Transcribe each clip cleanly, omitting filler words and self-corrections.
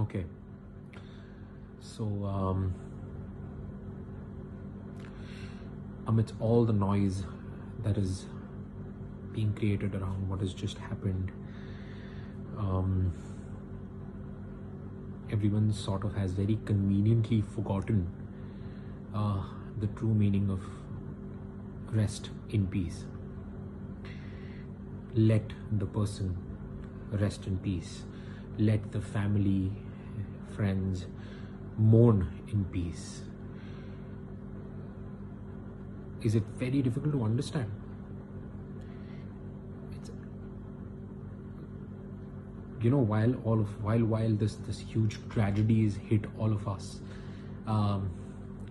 Okay. So, amidst all the noise that is being created around what has just happened, everyone sort of has very conveniently forgotten the true meaning of rest in peace. Let the person rest in peace. Let the family, friends mourn in peace. Is it very difficult to understand? It's, while this huge tragedies hit all of us,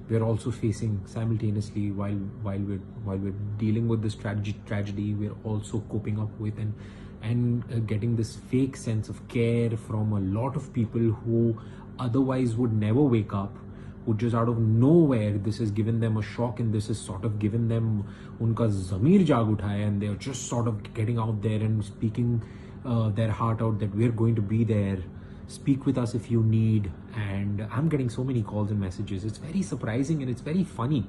we're also facing simultaneously, while we're dealing with this tragedy, we're also coping up with and getting this fake sense of care from a lot of people who otherwise would never wake up, who just out of nowhere, this has given them a shock, and this has sort of given them unka zamir jaag uthaya, and they're just sort of getting out there and speaking their heart out that we're going to be there. Speak with us if you need. And I'm getting so many calls and messages. It's very surprising and it's very funny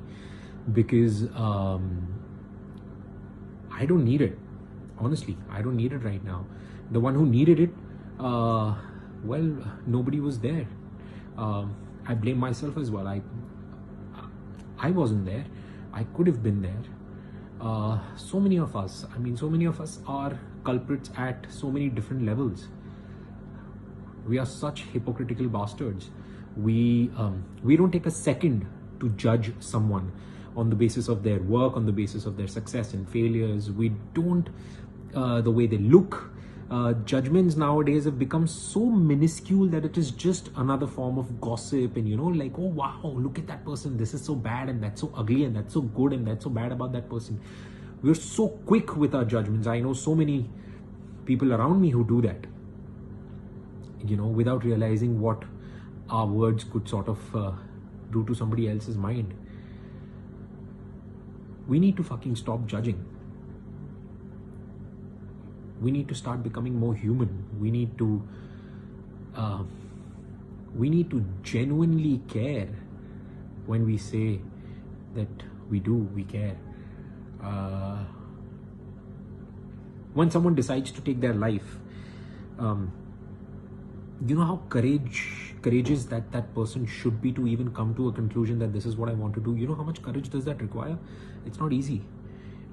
because I don't need it. Honestly, I don't need it right now. The one who needed it, well, nobody was there. I blame myself as well. I wasn't there. I could have been there. So many of us are culprits at so many different levels. We are such hypocritical bastards. We don't take a second to judge someone on the basis of their work, on the basis of their success and failures. We don't, the way they look. Judgments nowadays have become so minuscule that it is just another form of gossip, and like, oh wow, look at that person, this is so bad and that's so ugly and that's so good and that's so bad about that person. We're so quick with our judgments. I know so many people around me who do that, without realizing what our words could sort of do to somebody else's mind. We need to fucking stop judging. We need to start becoming more human. We need to genuinely care when we say that we care. When someone decides to take their life, you know how courageous that person should be to even come to a conclusion that this is what I want to do. You know how much courage does that require? It's not easy.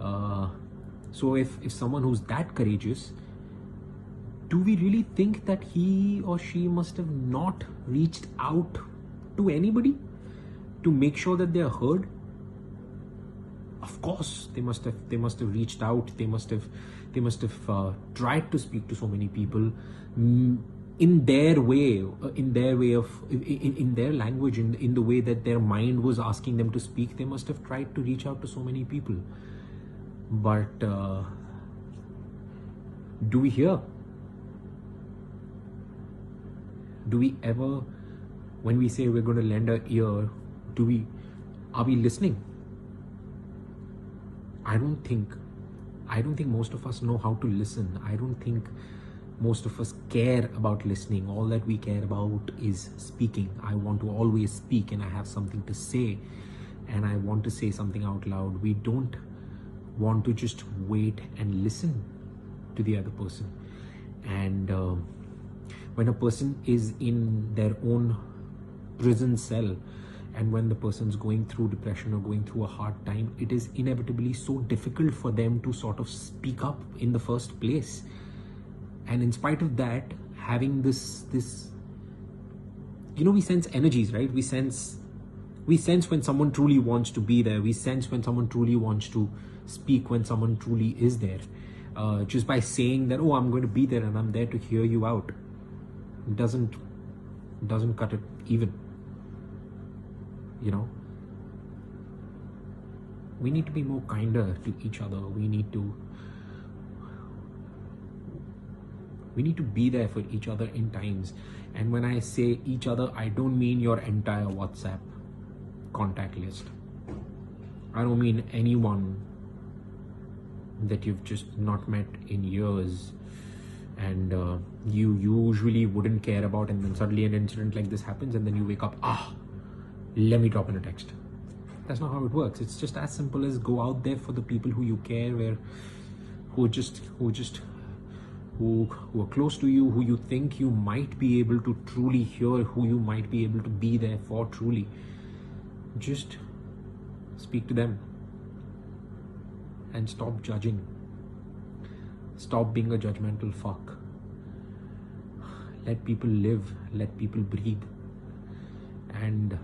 So if someone who's that courageous, do we really think that he or she must have not reached out to anybody to make sure that they are heard? Of course, they must have reached out. They must have tried to speak to so many people in their way, in their language, in the way that their mind was asking them to speak. They must have tried to reach out to so many people. But do we hear? Do we ever, when we say we're going to lend our ear, are we listening? I don't think most of us know how to listen. I don't think most of us care about listening. All that we care about is speaking. I want to always speak, and I have something to say, and I want to say something out loud. We don't want to just wait and listen to the other person. And when a person is in their own prison cell, and when the person's going through depression or going through a hard time, it is inevitably so difficult for them to sort of speak up in the first place. And in spite of that, having this we sense energies, right? We sense when someone truly wants to be there. We sense when someone truly wants to speak, when someone truly is there. Just by saying that, oh, I'm going to be there and I'm there to hear you out, it doesn't cut it even. We need to be more kinder to each other. We need to be there for each other in times. And when I say each other, I don't mean your entire WhatsApp contact list. I don't mean anyone that you've just not met in years. and you usually wouldn't care about, and then suddenly an incident like this happens, and then you wake up, let me drop in a text. That's not how it works. It's just as simple as go out there for the people who you care, who are close to you, who you think you might be able to truly hear, who you might be able to be there for truly. Just speak to them and stop judging. Stop being a judgmental fuck. Let people live, let people breathe. And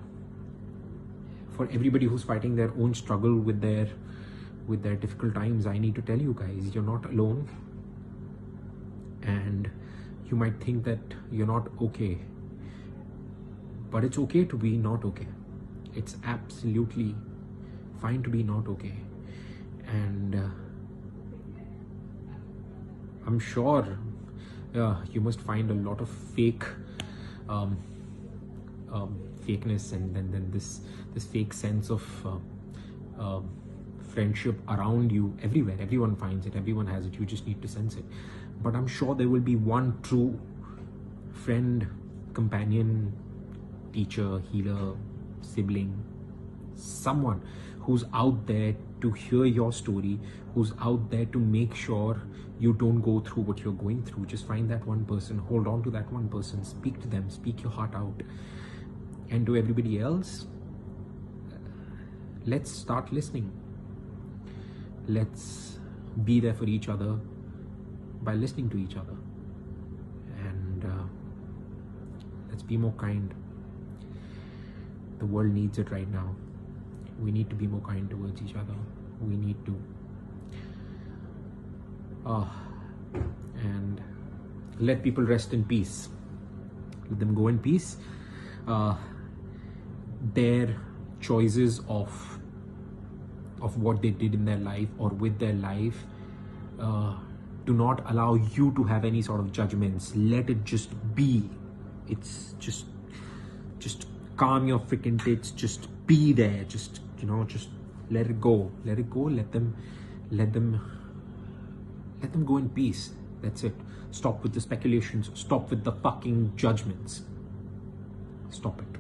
for everybody who's fighting their own struggle with their difficult times, I need to tell you guys, you're not alone. And you might think that you're not okay, but it's okay to be not okay. It's absolutely fine to be not okay. And I'm sure you must find a lot of fakeness and then this fake sense of friendship around you everywhere. Everyone finds it, everyone has it, you just need to sense it. But I'm sure there will be one true friend, companion, teacher, healer, sibling, someone who's out there to hear your story, who's out there to make sure you don't go through what you're going through. Just find that one person, hold on to that one person, speak to them, speak your heart out. And to everybody else, let's start listening. Let's be there for each other by listening to each other. And let's be more kind. The world needs it right now. We need to be more kind towards each other. We need to and let people rest in peace. Let them go in peace. Their choices of what they did in their life or with their life do not allow you to have any sort of judgments. Let it just be. It's just calm your freaking tits. Just be there. Just let it go. Let it go. Let them go in peace. That's it. Stop with the speculations. Stop with the fucking judgments. Stop it.